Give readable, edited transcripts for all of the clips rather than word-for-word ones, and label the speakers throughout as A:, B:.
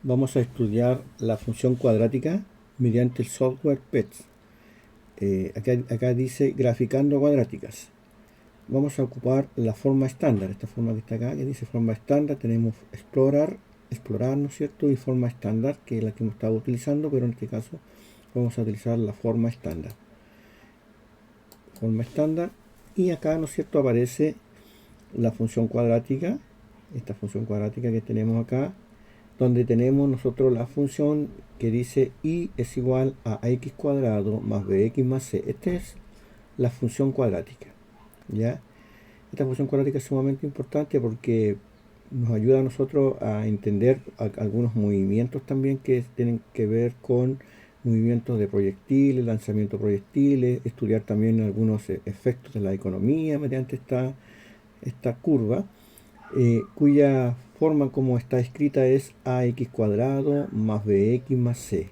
A: Vamos a estudiar la función cuadrática mediante el software PETS. Acá dice graficando cuadráticas. Vamos a ocupar la forma estándar, esta forma que está acá, que dice forma estándar. Tenemos explorar, ¿no es cierto? Y forma estándar, que es la que hemos estado utilizando, pero en este caso vamos a utilizar la forma estándar. Forma estándar. Y acá, ¿no es cierto?, aparece la función cuadrática, esta función cuadrática que tenemos acá, donde tenemos nosotros la función que dice y es igual a x cuadrado más bx más c. Esta es la función cuadrática, ¿ya? Esta función cuadrática es sumamente importante porque nos ayuda a nosotros a entender algunos movimientos también que tienen que ver con movimientos de proyectiles, lanzamiento de proyectiles, estudiar también algunos efectos de la economía mediante esta curva, cuya forma como está escrita es ax cuadrado más bx más c.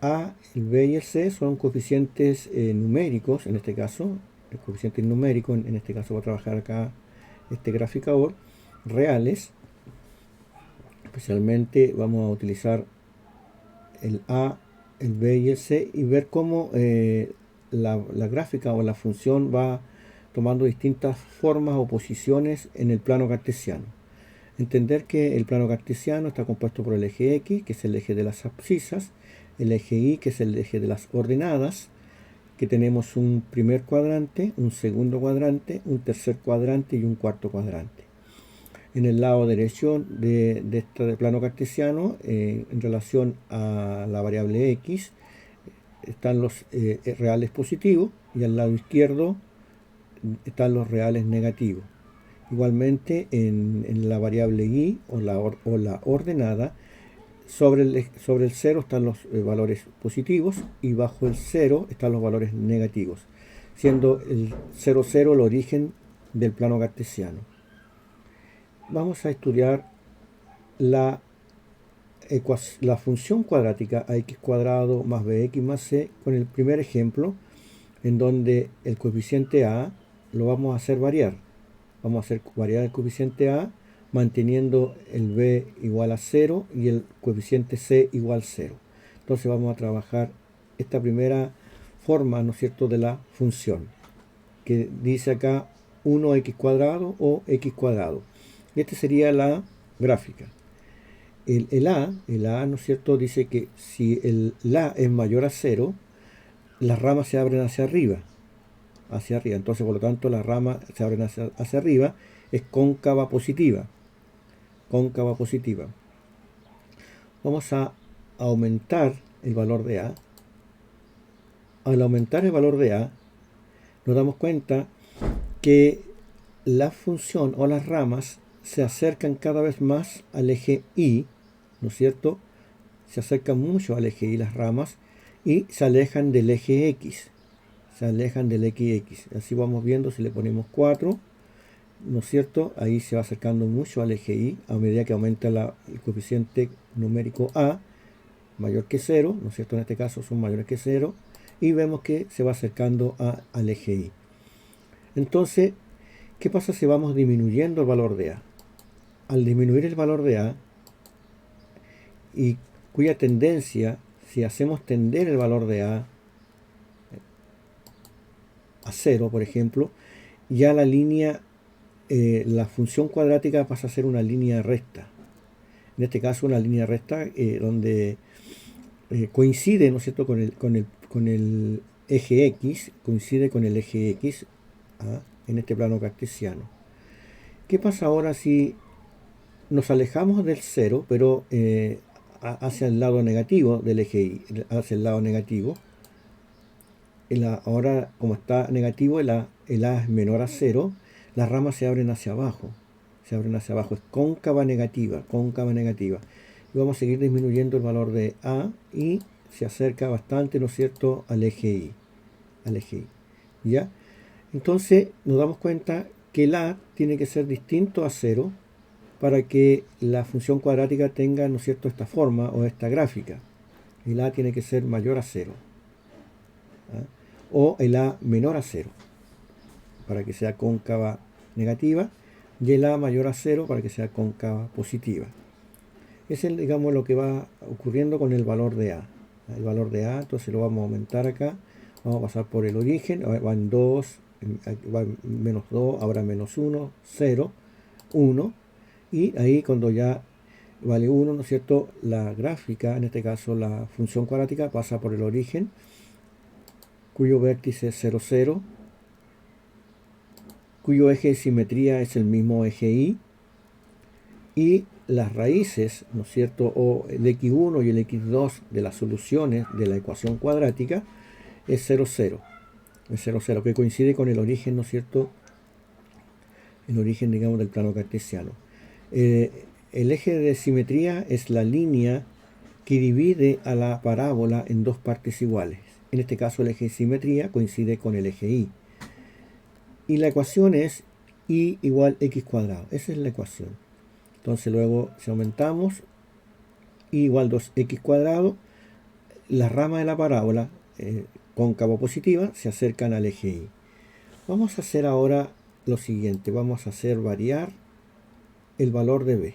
A: A, el b y el c son coeficientes numéricos, en este caso, el coeficiente numérico, en este caso va a trabajar acá este graficador, reales. Especialmente vamos a utilizar el a, el b y el c y ver cómo la gráfica o la función va tomando distintas formas o posiciones en el plano cartesiano. Entender que el plano cartesiano está compuesto por el eje X, que es el eje de las abscisas, el eje Y, que es el eje de las ordenadas, que tenemos un primer cuadrante, un segundo cuadrante, un tercer cuadrante y un cuarto cuadrante. En el lado derecho de este plano cartesiano, en relación a la variable X, están los reales positivos y al lado izquierdo están los reales negativos. Igualmente en la variable y o la ordenada, sobre el 0 están los valores positivos y bajo el 0 están los valores negativos, siendo el 0, 0 el origen del plano cartesiano. Vamos a estudiar la función cuadrática ax cuadrado más bx más c con el primer ejemplo, en donde el coeficiente a lo vamos a hacer variar. Vamos a hacer variar el coeficiente a manteniendo el b igual a 0 y el coeficiente c igual a 0. Entonces vamos a trabajar esta primera forma, ¿no es cierto?, de la función, que dice acá 1x cuadrado o x cuadrado. Y esta sería la gráfica. El a, ¿no es cierto?, dice que si el a es mayor a 0, las ramas se abren hacia arriba. Entonces, por lo tanto, las ramas se abren hacia arriba, es cóncava positiva. Cóncava positiva. Vamos a aumentar el valor de a. Al aumentar el valor de a, nos damos cuenta que la función o las ramas se acercan cada vez más al eje y, ¿no es cierto? Se acercan mucho al eje y las ramas y se alejan del eje x. Se alejan del x. Así vamos viendo, si le ponemos 4, ¿no es cierto? Ahí se va acercando mucho al eje y a medida que aumenta el coeficiente numérico a mayor que 0, ¿no es cierto? En este caso son mayores que 0 y vemos que se va acercando al eje y. Entonces, ¿qué pasa si vamos disminuyendo el valor de a? Al disminuir el valor de a, y cuya tendencia, si hacemos tender el valor de a 0, por ejemplo, ya la línea, la función cuadrática pasa a ser una línea recta. En este caso una línea recta donde coincide, ¿no es cierto?, con el eje X, coincide con el eje X en este plano cartesiano. ¿Qué pasa ahora si nos alejamos del 0, pero hacia el lado negativo del eje Y, hacia el lado negativo? Ahora, como está negativo, el a es menor a 0, las ramas se abren hacia abajo. Es cóncava negativa. Y vamos a seguir disminuyendo el valor de a y se acerca bastante, ¿no es cierto?, al eje Y. ¿Ya? Entonces nos damos cuenta que el a tiene que ser distinto a 0 para que la función cuadrática tenga, ¿no es cierto?, esta forma o esta gráfica. El a tiene que ser mayor a 0. O el a menor a 0 para que sea cóncava negativa y el a mayor a 0 para que sea cóncava positiva. Ese es, digamos, lo que va ocurriendo con el valor de A. El valor de A, entonces lo vamos a aumentar acá. Vamos a pasar por el origen, va en 2, va en menos 2, ahora menos 1, 0, 1. Y ahí cuando ya vale 1, ¿no es cierto? La gráfica, en este caso la función cuadrática, pasa por el origen, cuyo vértice es 0, 0, cuyo eje de simetría es el mismo eje Y, y las raíces, ¿no es cierto? O el x1 y el x2 de las soluciones de la ecuación cuadrática es 0, 0. Es 0, 0, que coincide con el origen, ¿no es cierto? El origen, digamos, del plano cartesiano. El eje de simetría es la línea que divide a la parábola en dos partes iguales. En este caso el eje de simetría coincide con el eje Y. Y la ecuación es y igual x cuadrado. Esa es la ecuación. Entonces luego si aumentamos y igual 2x cuadrado, las ramas de la parábola cóncavo positiva se acercan al eje Y. Vamos a hacer ahora lo siguiente. Vamos a hacer variar el valor de b.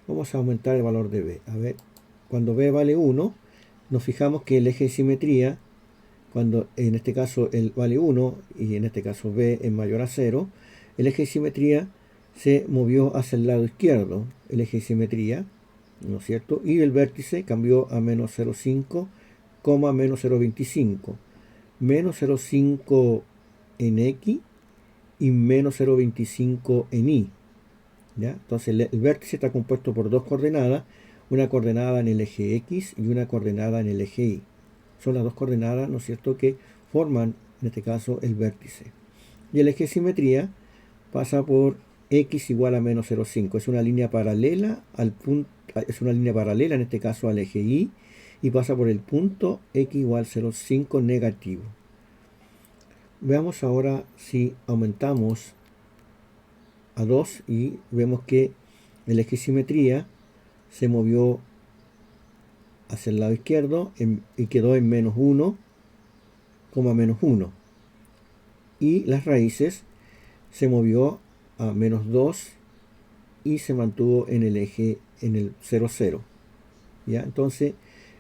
A: Vamos a aumentar el valor de b. A ver, cuando b vale 1, nos fijamos que el eje de simetría, cuando en este caso el vale 1 y en este caso b es mayor a 0, el eje de simetría se movió hacia el lado izquierdo, el eje de simetría, ¿no es cierto? Y el vértice cambió a menos 0,5, menos 0,25. Menos 0,5 en x y menos 0,25 en y. ¿Ya? Entonces el vértice está compuesto por dos coordenadas, una coordenada en el eje X y una coordenada en el eje Y. Son las dos coordenadas, ¿no es cierto?, que forman, en este caso, el vértice. Y el eje de simetría pasa por X igual a menos 0,5. Es una línea paralela al punto, es una línea paralela, en este caso, al eje y pasa por el punto X igual 0,5 negativo. Veamos ahora si aumentamos a 2 y vemos que el eje de simetría se movió hacia el lado izquierdo y quedó en menos 1, menos 1. Y las raíces se movió a menos 2 y se mantuvo en el eje, en el 0, 0. ¿Ya? Entonces,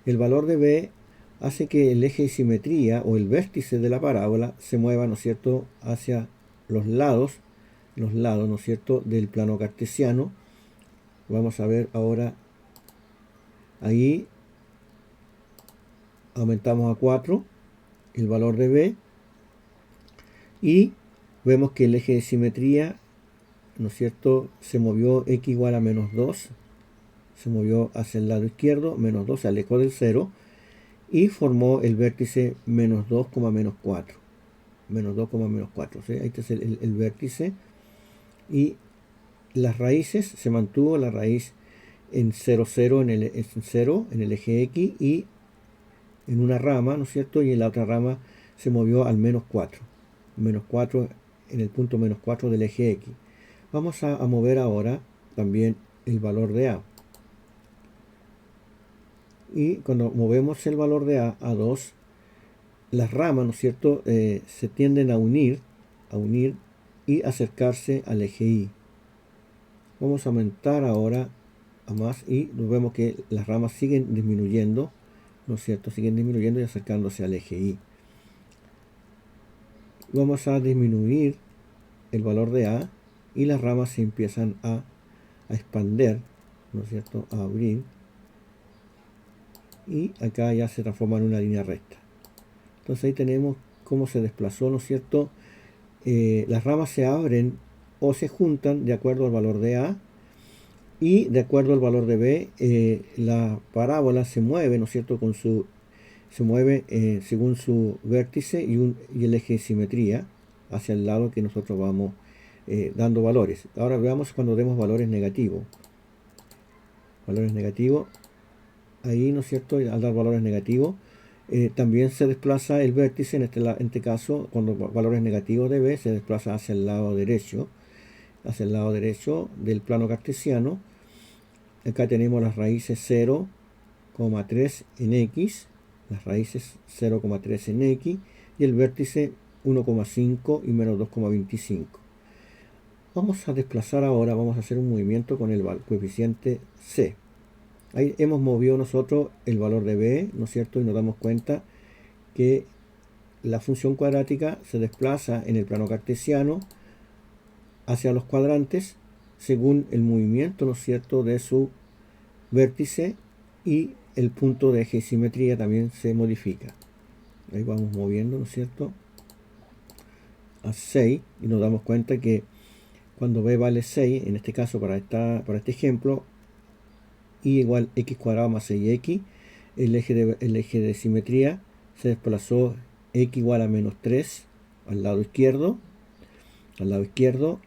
A: el valor de b hace que el eje de simetría o el vértice de la parábola se mueva, ¿no es cierto?, hacia los lados, ¿no es cierto?, del plano cartesiano. Vamos a ver ahora, ahí aumentamos a 4 el valor de b y vemos que el eje de simetría, ¿no es cierto?, se movió x igual a menos 2, se movió hacia el lado izquierdo, menos 2, se alejó del 0 y formó el vértice menos 2, menos 4. Menos 2, menos 4. ¿Sí? Ahí está el vértice. Y las raíces, se mantuvo la raíz en 0, 0 en el eje X y en una rama, ¿no es cierto? Y en la otra rama se movió al menos 4. Menos 4 en el punto menos 4 del eje X. Vamos a mover ahora también el valor de A. Y cuando movemos el valor de A a 2, las ramas, ¿no es cierto?, se tienden a unir y acercarse al eje Y. Vamos a aumentar ahora a más y vemos que las ramas siguen disminuyendo, ¿no es cierto?, siguen disminuyendo y acercándose al eje Y. Vamos a disminuir el valor de A y las ramas se empiezan a expander, ¿no es cierto?, a abrir, y acá ya se transforma en una línea recta. Entonces ahí tenemos cómo se desplazó, ¿no es cierto? Las ramas se abren o se juntan de acuerdo al valor de A y de acuerdo al valor de B, la parábola se mueve, ¿no es cierto?, se mueve según su vértice y el eje de simetría hacia el lado que nosotros vamos dando valores. Ahora veamos cuando demos valores negativos. Valores negativos. Ahí, ¿no es cierto?, al dar valores negativos, también se desplaza el vértice, en este caso, cuando valores negativos de b, se desplaza hacia el lado derecho del plano cartesiano. Acá tenemos las raíces 0,3 en x, las raíces 0,3 en x, y el vértice 1,5 y menos 2,25. Vamos a desplazar ahora, vamos a hacer un movimiento con el coeficiente c. Ahí hemos movido nosotros el valor de b, ¿no es cierto? Y nos damos cuenta que la función cuadrática se desplaza en el plano cartesiano hacia los cuadrantes según el movimiento, ¿no es cierto?, de su vértice, y el punto de eje y simetría también se modifica. Ahí vamos moviendo, ¿no es cierto?, a 6, y nos damos cuenta que cuando b vale 6, en este caso para este ejemplo, y igual x cuadrado más 6x, el eje de simetría se desplazó x igual a menos 3 al lado izquierdo,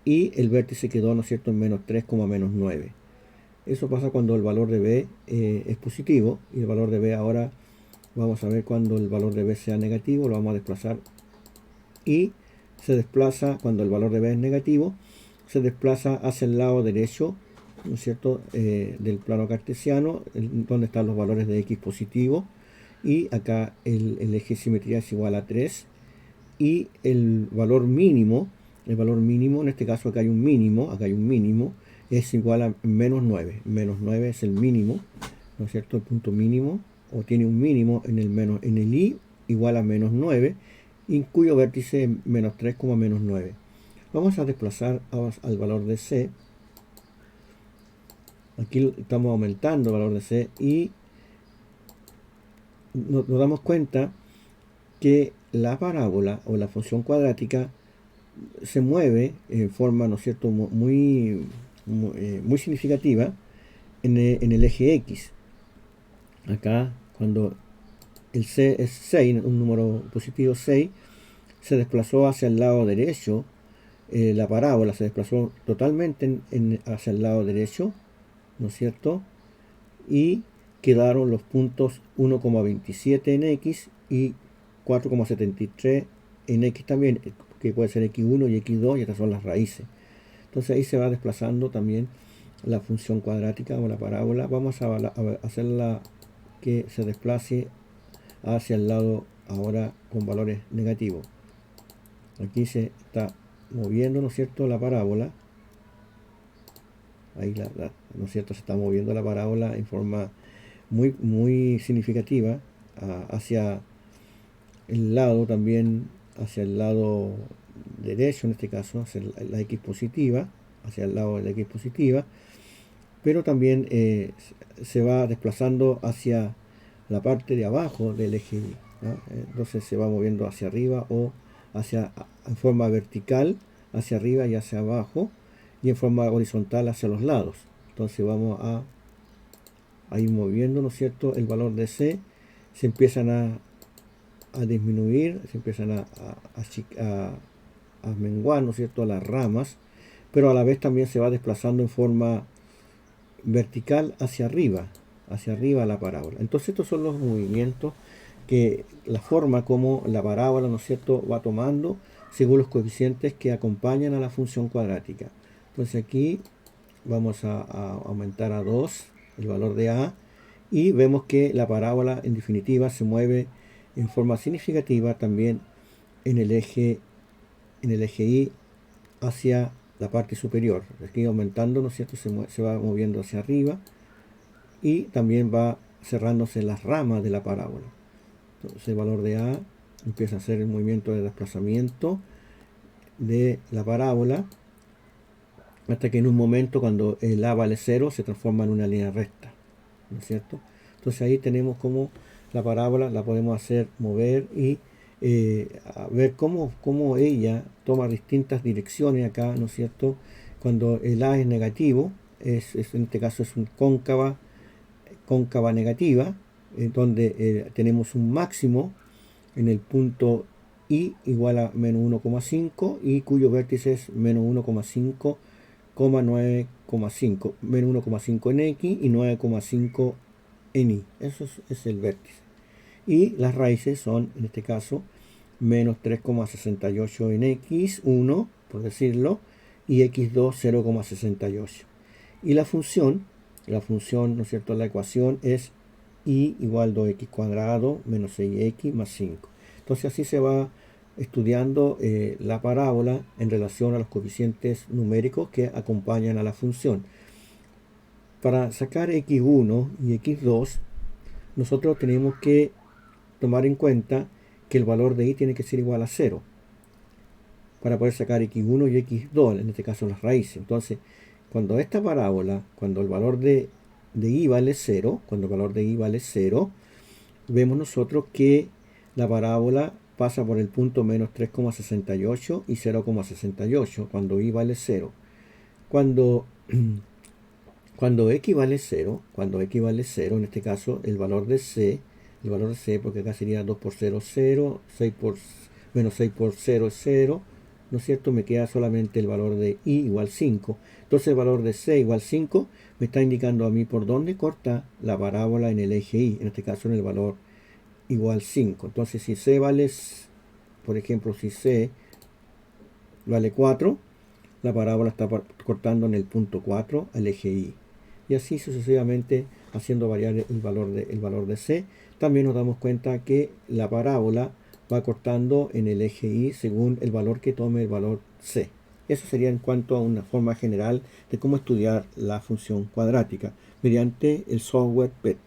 A: y el vértice quedó, ¿no es cierto?, en menos 3, menos 9. Eso pasa cuando el valor de b es positivo, y el valor de b ahora vamos a ver cuando el valor de b sea negativo, lo vamos a desplazar, y se desplaza cuando el valor de b es negativo, se desplaza hacia el lado derecho, ¿no es cierto?, del plano cartesiano, donde están los valores de x positivo, y acá el eje de simetría es igual a 3, y el valor mínimo, en este caso acá hay un mínimo, es igual a menos 9. Menos 9 es el mínimo, ¿no es cierto?, el punto mínimo, o tiene un mínimo en el i igual a menos 9, y cuyo vértice es menos 3, menos 9. Vamos a desplazar al valor de c. Aquí estamos aumentando el valor de c, y nos damos cuenta que la parábola o la función cuadrática se mueve en forma, ¿no es cierto?, muy significativa en el eje X. Acá, cuando el c es 6, un número positivo 6, se desplazó hacia el lado derecho, la parábola se desplazó totalmente hacia el lado derecho, ¿no es cierto?, y quedaron los puntos 1,27 en X y 4,73 en X también, que puede ser X1 y X2, y estas son las raíces. Entonces ahí se va desplazando también la función cuadrática o la parábola. Vamos a hacerla que se desplace hacia el lado ahora con valores negativos. Aquí se está moviendo, ¿no es cierto?, la parábola. Ahí ¿no es cierto?, se está moviendo la parábola en forma muy significativa hacia el lado también, hacia el lado derecho en este caso, hacia la x positiva, hacia el lado de la x positiva, pero también se va desplazando hacia la parte de abajo del eje Y, ¿no? Entonces se va moviendo hacia arriba o en forma vertical hacia arriba y hacia abajo, y en forma horizontal hacia los lados. Entonces vamos a ir moviendo, ¿no es cierto?, el valor de c. Se empiezan a disminuir, se empiezan a menguar, ¿no es cierto?, las ramas, pero a la vez también se va desplazando en forma vertical hacia arriba la parábola. Entonces estos son los movimientos, que la forma como la parábola, ¿no es cierto?, va tomando según los coeficientes que acompañan a la función cuadrática. Entonces aquí vamos a aumentar a 2 el valor de a, y vemos que la parábola en definitiva se mueve en forma significativa también en el eje Y hacia la parte superior. Aquí aumentando, ¿no es cierto?, se va moviendo hacia arriba, y también va cerrándose las ramas de la parábola. Entonces el valor de a empieza a hacer el movimiento de desplazamiento de la parábola, hasta que en un momento, cuando el a vale 0, se transforma en una línea recta, ¿no es cierto? Entonces ahí tenemos como la parábola la podemos hacer mover, y a ver cómo ella toma distintas direcciones acá, ¿no es cierto? Cuando el a es negativo, en este caso es un cóncava negativa, donde tenemos un máximo en el punto i igual a menos 1,5, y cuyo vértice es menos 1,5, 9,5, menos 1,5 en X y 9,5 en Y. Eso es el vértice. Y las raíces son, en este caso, menos 3,68 en X1, por decirlo, y X2, 0,68. Y la función, ¿no es cierto?, la ecuación es y igual a 2x cuadrado menos 6x más 5. Entonces así se va estudiando la parábola en relación a los coeficientes numéricos que acompañan a la función. Para sacar x1 y x2, nosotros tenemos que tomar en cuenta que el valor de y tiene que ser igual a 0 para poder sacar x1 y x2, en este caso las raíces. Entonces, cuando esta parábola, cuando el valor de y vale 0, vemos nosotros que la parábola pasa por el punto menos 3,68 y 0,68 cuando y vale 0. Cuando x vale 0, en este caso el valor de c, porque acá sería 2 por 0, 0, menos 6 por 0 es 0, ¿no es cierto? Me queda solamente el valor de y igual 5. Entonces el valor de c igual 5 me está indicando a mí por dónde corta la parábola en el eje y, en este caso en el valor igual 5. Entonces si c vale, por ejemplo, si c vale 4, la parábola está cortando en el punto 4 al eje y. Y así sucesivamente haciendo variar el valor de c. También nos damos cuenta que la parábola va cortando en el eje y según el valor que tome el valor c. Eso sería en cuanto a una forma general de cómo estudiar la función cuadrática mediante el software PET.